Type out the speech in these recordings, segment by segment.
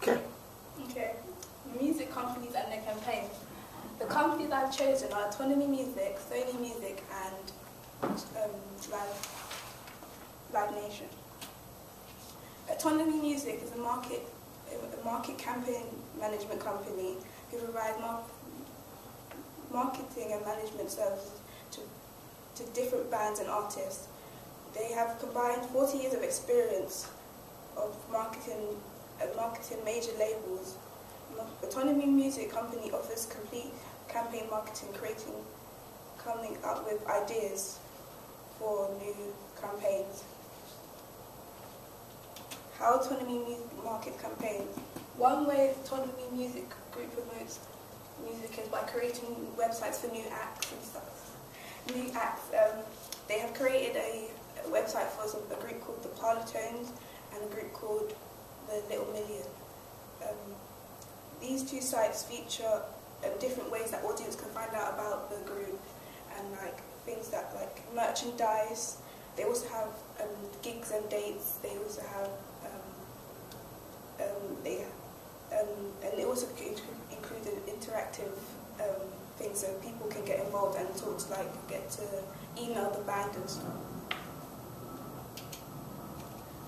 Okay. Okay. Music companies and their campaigns. The companies I've chosen are Autonomy Music, Sony Music, and Live Nation. Autonomy Music is a market campaign management company who provides marketing and management services to different bands and artists. They have combined 40 years of experience of marketing major labels. Autonomy Music Company offers complete campaign marketing, coming up with ideas for new campaigns. How Autonomy Music market campaigns. One way Autonomy Music Group promotes music is by creating websites for new acts and stuff. New acts. They have created a website for a group called the Presentaion and a group called the Little Million. These two sites feature different ways that audience can find out about the group and things like merchandise. They also have gigs and dates. They also have and they also include an interactive thing so people can get involved and talk to get to email the band and stuff.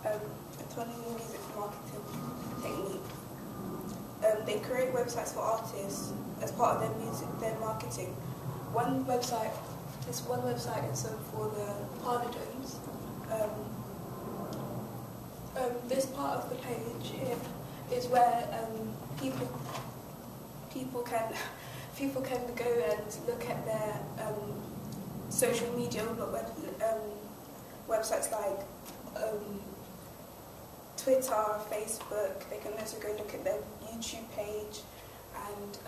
Autonomy Music marketing technique. They create websites for artists as part of their marketing. One website is for the Parlodomes. This part of the page here is where people can go and look at their social media websites like Twitter, Facebook. They can also go look at their YouTube page and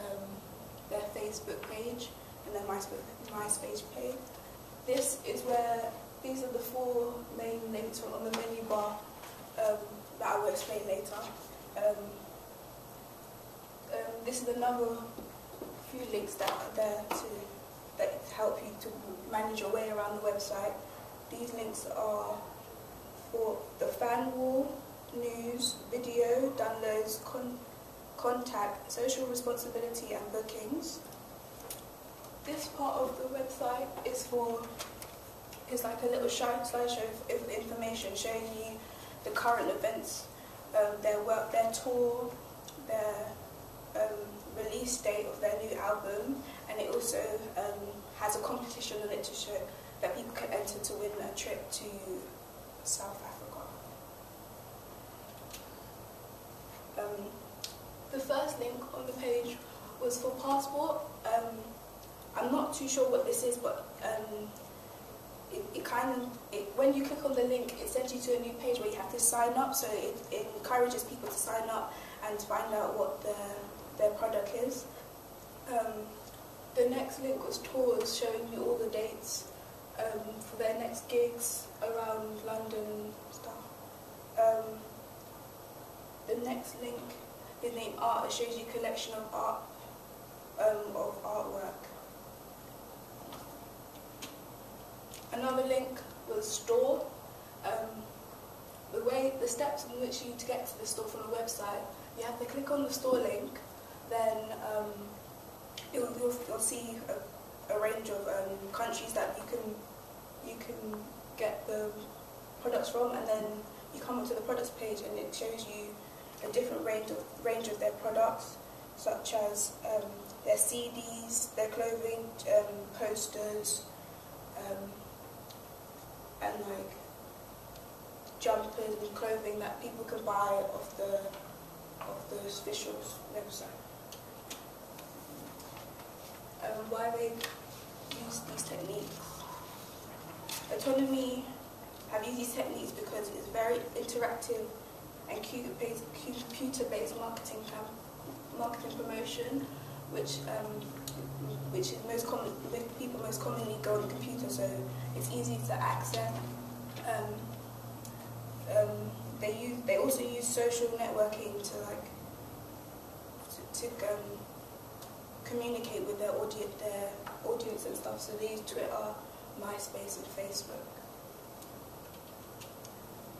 their Facebook page and their MySpace page. These are the four main links on the menu bar that I will explain later. This is another few links that are there that help you to manage your way around the website. These links are for the fan wall, news, video, downloads, contact, social responsibility and bookings. This part of the website is like a little slideshow of information showing you the current events, their work, their tour, their release date of their new album, and it also has a competition on it to show that people can enter to win a trip to South Africa. The first link on the page was for Passport. I'm not too sure what this is, but when you click on the link, it sends you to a new page where you have to sign up, so it encourages people to sign up and find out what their product is. The next link was tours, showing you all the dates for their next gigs around London stuff. The next link is named Art. It shows you a collection of artwork. Another link was Store. The steps in which you to get to the store from the website, you have to click on the store link, then you'll see a range of countries that you can get the products from, and then you come onto the products page and it shows you a different range of their products, such as their CDs, their clothing, posters, and jumpers and clothing that people can buy off the official website. Why they use these techniques? Autonomy have used these techniques because it's very interactive and computer-based marketing promotion, which is people most commonly go on the computer, so it's easy to access. They also use social networking to communicate with their audience and stuff. So they use Twitter, MySpace, and Facebook.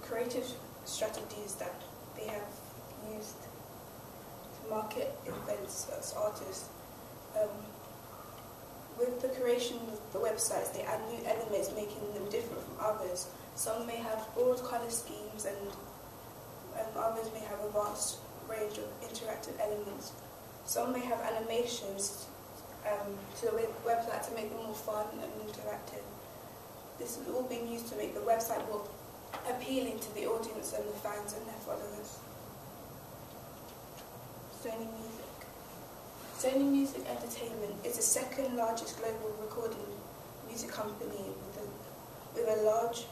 Creative strategies that they have used market events as artists. With the creation of the websites, they add new elements, making them different from others. Some may have broad colour schemes, and others may have a vast range of interactive elements. Some may have animations to the website to make them more fun and interactive. This has all been used to make the website more appealing to the audience and the fans and their followers. Sony Music. Sony Music Entertainment is the second largest global recording music company with a large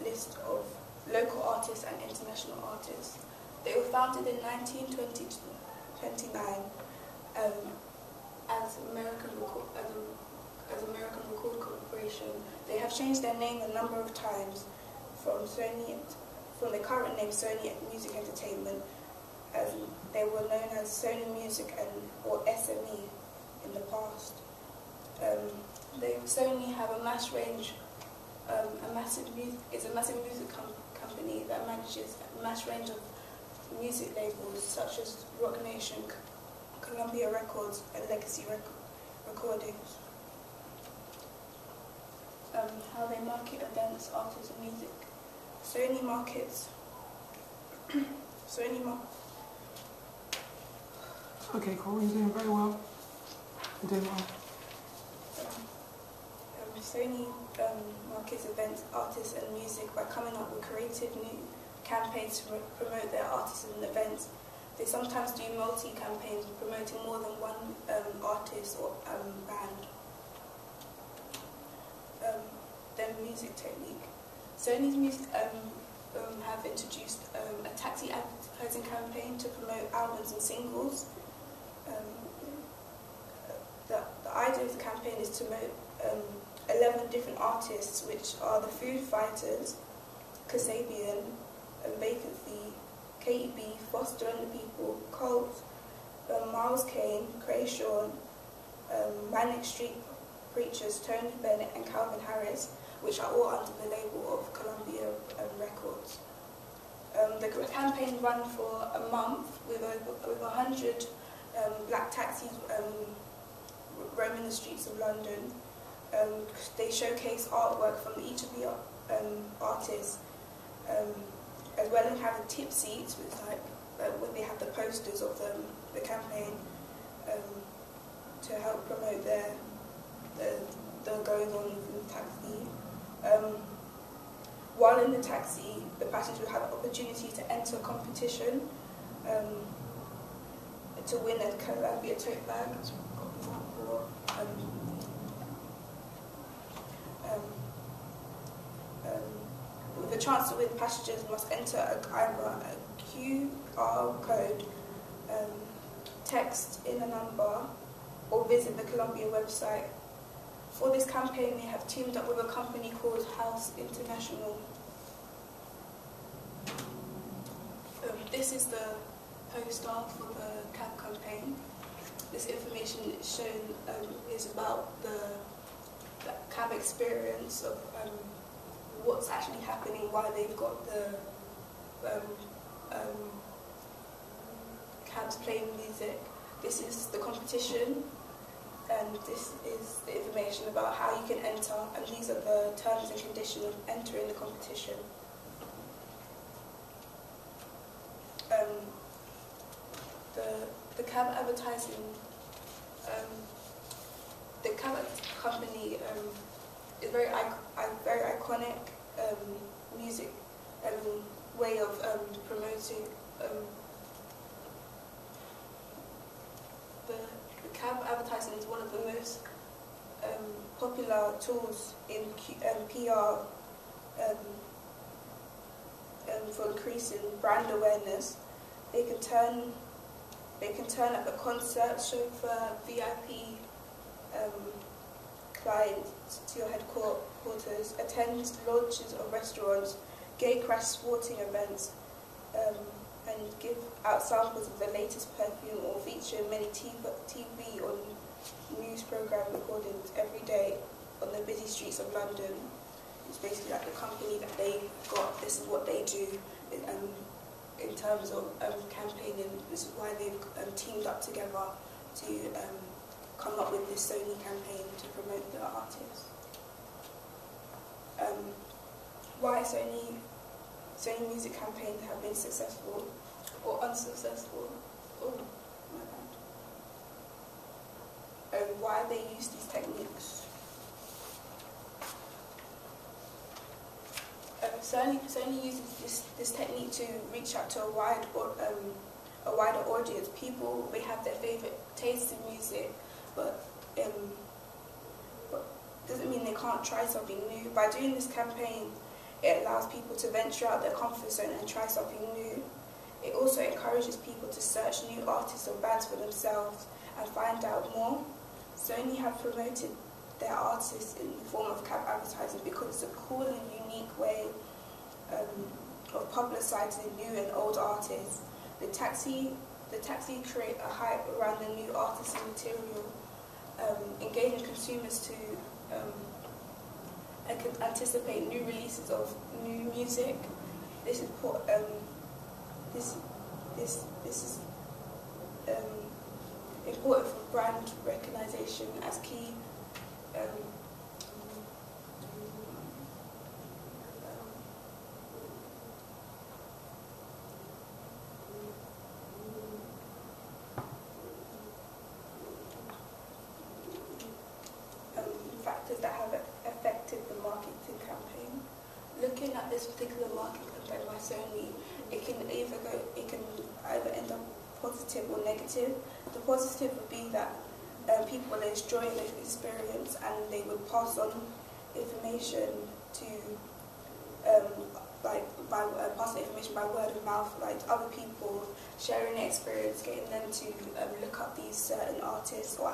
list of local artists and international artists. They were founded in 1929 as American Record Corporation. They have changed their name a number of times from the current name Sony Music Entertainment. They were known as Sony Music or SME in the past. Sony have a massive music company that manages a mass range of music labels such as Rock Nation, Columbia Records, and Legacy Recordings. How they market events, artists, and music. Sony markets. Okay, cool. You're doing very well. You're doing well. Sony markets events, artists, and music by coming up with creative new campaigns to promote their artists and events. They sometimes do multi-campaigns promoting more than one artist or band. Their music technique. Sony's music have introduced a taxi advertising campaign to promote albums and singles. The idea of the campaign is to promote 11 different artists, which are the Food Fighters, Kasabian, Vacancy, KEB, Foster and the People, Colt, Miles Kane, Krayshawn, Manic Street Preachers, Tony Bennett and Calvin Harris, which are all under the label of Columbia Records. The campaign ran for a month with 100 black taxis roaming the streets of London. They showcase artwork from each of the artists, as well as having tip seats, which where they have the posters of the campaign to help promote the goings on in the taxi. While in the taxi, the passengers will have an opportunity to enter a competition to win a Columbia tote bag, with a chance to win, passengers must enter either a QR code, text in a number, or visit the Columbia website. For this campaign, they have teamed up with a company called House International. This is the poster for the CAB campaign. This information is shown is about the CAB experience of what's actually happening, why they've got the cabs playing music. This is the competition, and this is the information about how you can enter, and these are the terms and conditions of entering the competition. The cab advertising, the cab company is very iconic music way of promoting. The cab advertising is one of the most popular tools in PR for increasing brand awareness. They can turn up a concert, chauffeur, VIP clients to your headquarters, attend launches of restaurants, gatecrash sporting events, and give out samples of the latest perfume, or feature many TV or news program recordings every day on the busy streets of London. It's basically like the company that they got. This is what they do in terms of campaigning. This is why they've teamed up together to come up with this Sony campaign to promote the artist. Why Sony music campaigns have been successful or unsuccessful. Oh, my bad. Why they use these techniques. Sony uses this technique to reach out to a wider audience. People may have their favourite tastes in music, but doesn't mean they can't try something new. By doing this campaign, it allows people to venture out their comfort zone and try something new. It also encourages people to search new artists or bands for themselves and find out more. Sony have promoted their artists in the form of cab advertising because it's a cool and unique way of publicising new and old artists. The taxi create a hype around the new artists and material, engaging consumers to anticipate new releases of new music. This is important for brand recognition as key. Factors that have affected the marketing campaign. Looking at this particular marketing campaign by Sony, it can either end up positive or negative. The positive would be that people will enjoy the experience and they would pass on information to pass the information by word of mouth, like other people sharing their experience, getting them to look up these certain artists or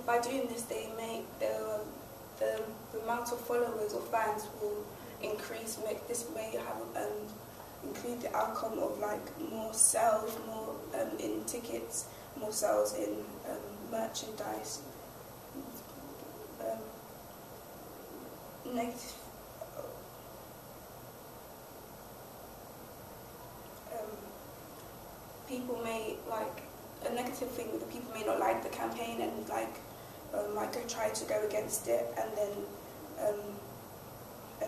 by doing this, they make the amount of followers or fans will increase. This may have include the outcome of like more sales, more in tickets, more sales in merchandise. Negative. People may like a negative thing that people may not like the campaign and might go try to go against it, and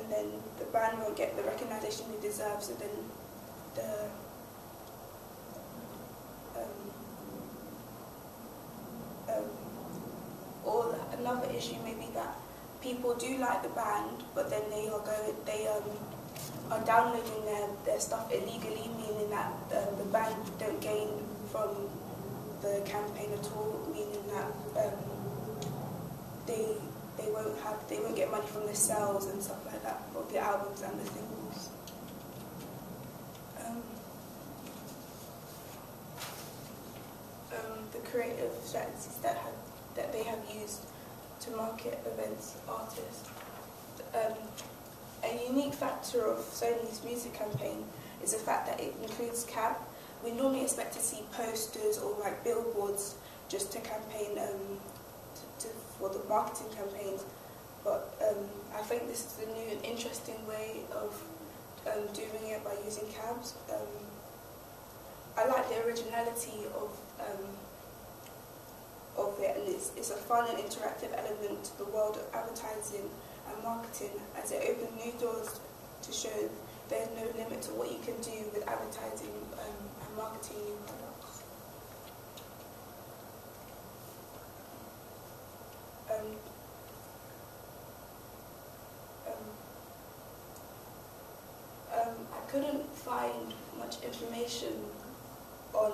then the brand won't get the recognition it deserves. So then or another issue may be that people do like the band, but then they are downloading their stuff illegally, meaning that the band don't gain from the campaign at all, meaning that they won't get money from the sales and stuff like that of the albums and the singles. The creative strategies that they have used to market events artists. A unique factor of Sony's music campaign is the fact that it includes cab. We normally expect to see posters or like billboards just to campaign for the marketing campaigns, but I think this is a new and interesting way of doing it by using cabs. I like the originality of it, and it's a fun and interactive element to the world of advertising and marketing, as it opens new doors to show there's no limit to what you can do with advertising and marketing new products. I couldn't find much information on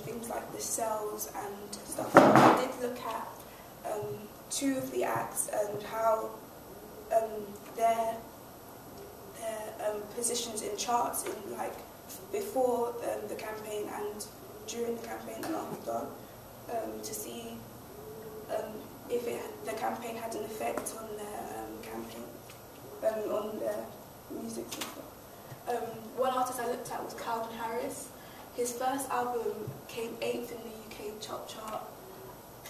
things like the sales and stuff, but I did look at two of the acts and how their positions in charts in like before the campaign and during the campaign and after, to see if the campaign had an effect on their campaign, on their music and stuff. One artist I looked at was Calvin Harris. His first album came 8th in the UK top chart.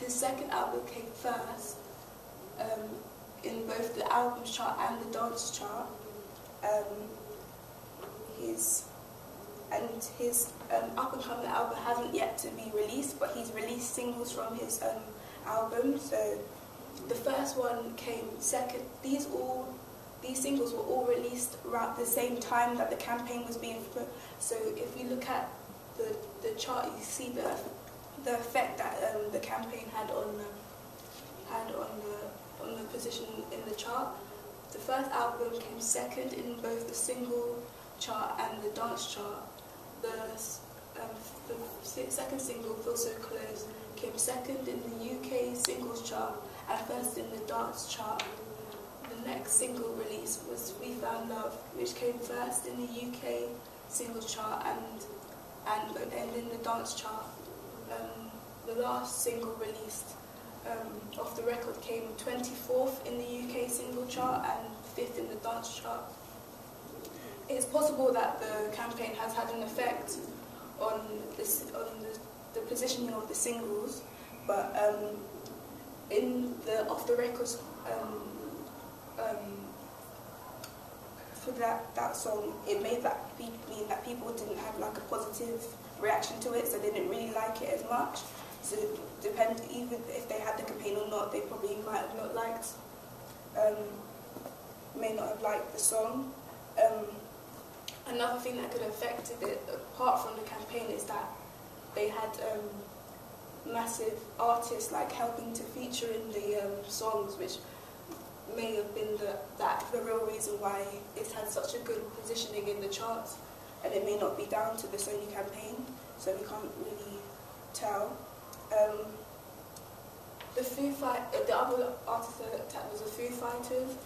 His second album came first. in both the albums chart and the dance chart. His up-and-coming album hasn't yet to be released, but he's released singles from his album. So the first one came second. These singles were all released around the same time that the campaign was being put. So if you look at the chart, you see the effect that the campaign had on the position in the chart. The first album came second in both the single chart and the dance chart. The second single, Feel So Close, came second in the UK singles chart and first in the dance chart. The next single release was We Found Love, which came first in the UK singles chart and in the dance chart. The last single released off the record came 24th in the UK single chart and 5th in the dance chart. It's possible that the campaign has had an effect on the positioning of the singles, but in the off the records for that song, it made that mean that people didn't have like a positive reaction to it, so they didn't really like it as much. So even if they had the campaign or not, they probably might have not liked, may not have liked the song. Another thing that could have affected it, apart from the campaign, is that they had massive artists like helping to feature in the songs, which may have been the real reason why it's had such a good positioning in the charts, and it may not be down to the Sony campaign, so we can't really tell. The other artist I looked at was the Foo Fighters.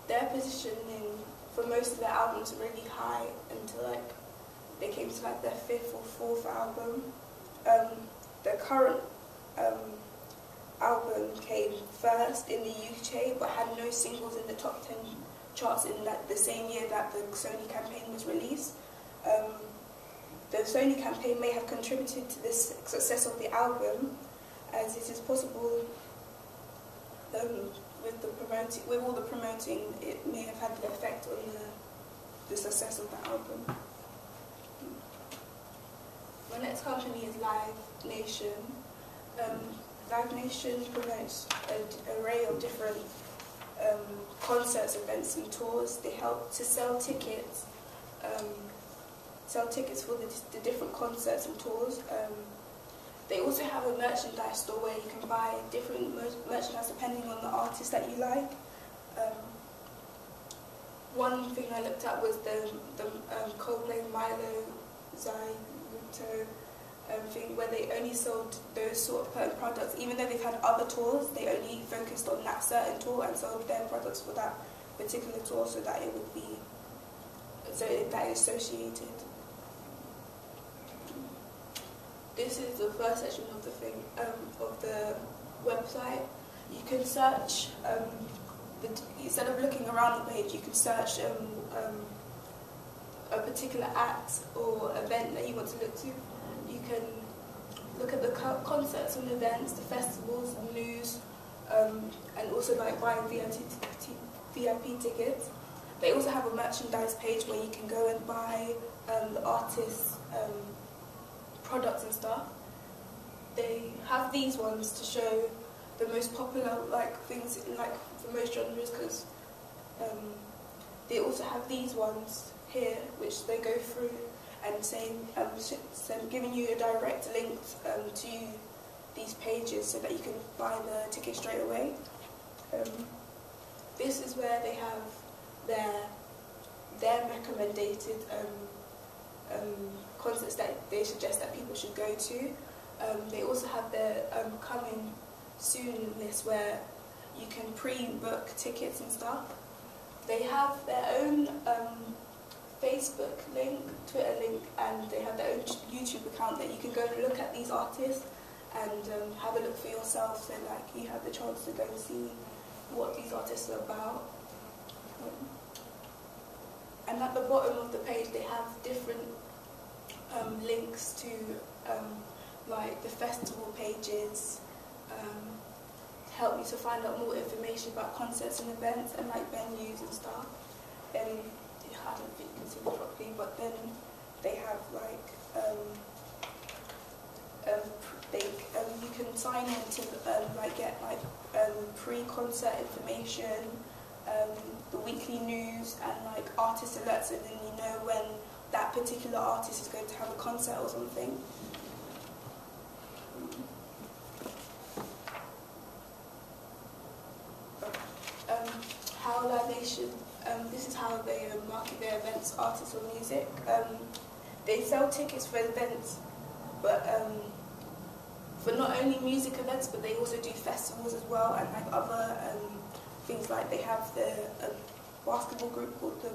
Their positioning for most of their albums were really high until like they came to like their 5th or 4th album. Their current album came first in the UK but had no singles in the top 10 charts in like the same year that the Sony campaign was released. The Sony campaign may have contributed to this success of the album, as it is possible with all the promoting, it may have had an effect on the success of the album. My next company is Live Nation. Live Nation promotes an array of different concerts, events and tours. They help to sell tickets for the different concerts and tours. They also have a merchandise store where you can buy different merchandise depending on the artist that you like. One thing I looked at was the Coldplay Milo Zyruto thing, where they only sold those sort of products. Even though they've had other tours, they only focused on that certain tour and sold their products for that particular tour, so that it would be associated. This is the first section of the thing of the website. You can search instead of looking around the page, you can search a particular act or event that you want to look to. You can look at the concerts and events, the festivals, the news, and also like buying VIP tickets. They also have a merchandise page where you can go and buy the artists' products and stuff. They have these ones to show the most popular things for most genres, because they also have these ones here which they go through and saying giving you a direct link to these pages so that you can buy the ticket straight away. This is where they have their recommended concerts that they suggest that people should go to. They also have their coming soon list where you can pre-book tickets and stuff. They have their own Facebook link, Twitter link, and they have their own YouTube account that you can go and look at these artists and have a look for yourself, so you have the chance to go and see what these artists are about. And at the bottom of the page they have different links to the festival pages, help you to find out more information about concerts and events and like venues and stuff. And I don't think you can see it properly, but then they have like you can sign in to like get like pre-concert information, the weekly news, and like artist alerts, so then you know when that particular artist is going to have a concert or something. How Live Nation, this is how they market their events, artists or music. They sell tickets for events, but for not only music events, but they also do festivals as well, and like other things, like they have the basketball group called the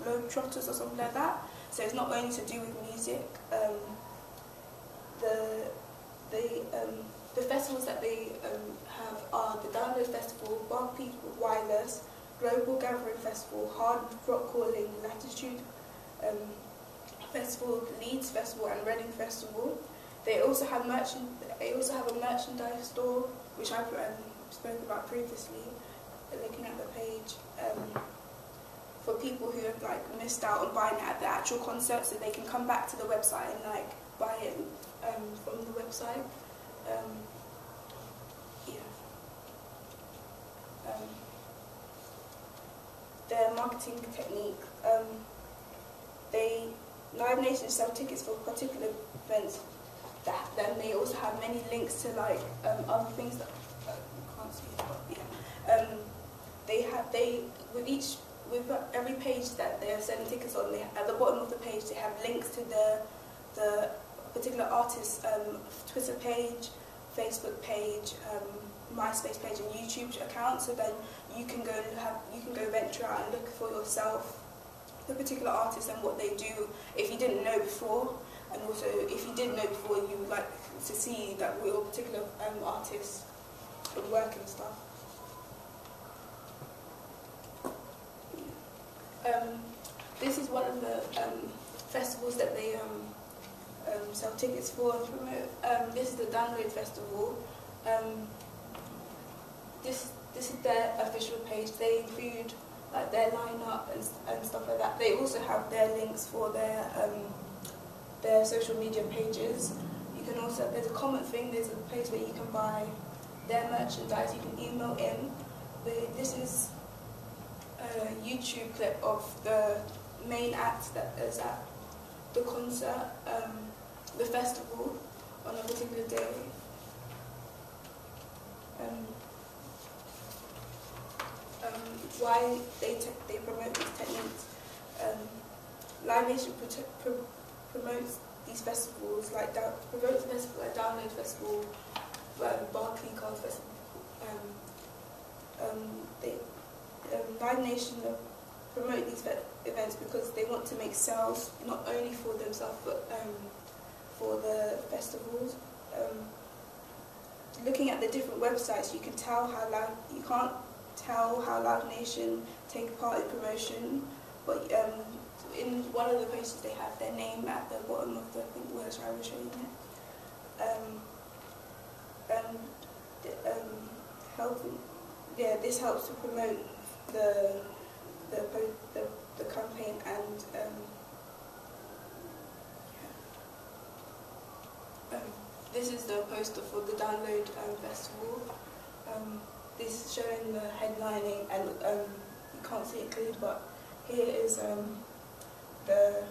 Globetrotters or something like that. So it's not only to do with music. The festivals that they have are the Download Festival, Barclays Wireless, Global Gathering Festival, Hard Rock Calling, Latitude Festival, Leeds Festival, and Reading Festival. They also have a merchandise store, which I spoke about previously, looking at the page, for people who have like missed out on buying it at the actual concert, so they can come back to the website and like buy it from the website. Their marketing technique. Live Nation sell tickets for particular events. Then they also have many links to like other things that you can't see, but yeah. With every page that they are selling tickets on, at the bottom of the page they have links to the particular artist's Twitter page, Facebook page, MySpace page, and YouTube account. So then you can go venture out and look for yourself the particular artist and what they do if you didn't know before, and also if you did know before, you would like to see that your particular artist would work and stuff. This is one of the festivals that they sell tickets for and promote. This is the Download Festival. This is their official page. They include like their lineup and stuff like that. They also have their links for their social media pages. You can also, there's a comment thing. There's a place where you can buy their merchandise. You can email in. This is a YouTube clip of the main act that is at the concert, the festival, on a particular day. Why they promote these techniques. Live Nation promotes these festivals, like promotes the festival like Download Festival, Barclays Card Festival. Live Nation promote these events because they want to make sales not only for themselves but for the festivals. Looking at the different websites, you can tell you can't tell how Live Nation take part in promotion, but in one of the pages they have their name at the bottom of the where I was showing it. This helps to promote the campaign, and this is the poster for the Download Festival. This is showing the headlining, and you can't see it clearly, but here is the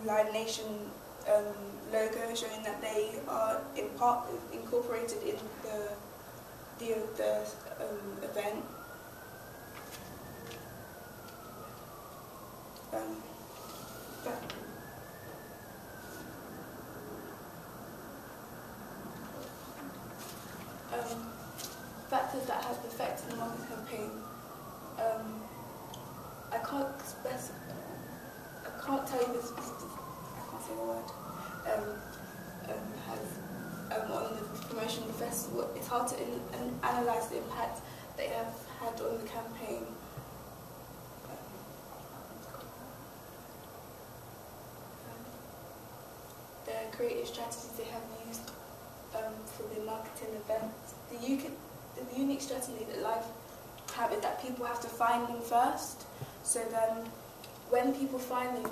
Live Nation logo, showing that they are in part incorporated in the event. Factors that have affected the marketing campaign. I can't tell you this. I can't say the word. On the promotion of the festival, it's hard to analyse the impact they have had on the campaign. The creative strategies they have used. for the marketing events. The unique strategy that Live have is that people have to find them first. So then, when people find them,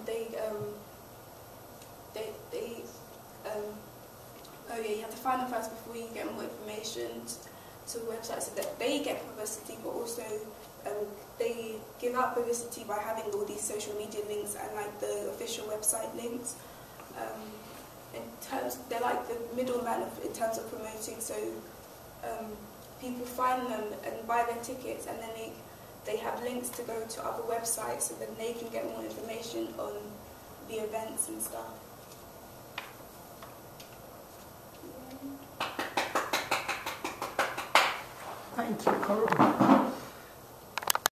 you have to find them first before you get more information to the website, so that they get publicity, but also they give out publicity by having all these social media links and like the official website links. They're like the middleman in terms of promoting. So people find them and buy their tickets, and then they have links to go to other websites, so then they can get more information on the events and stuff. Thank you, Coral.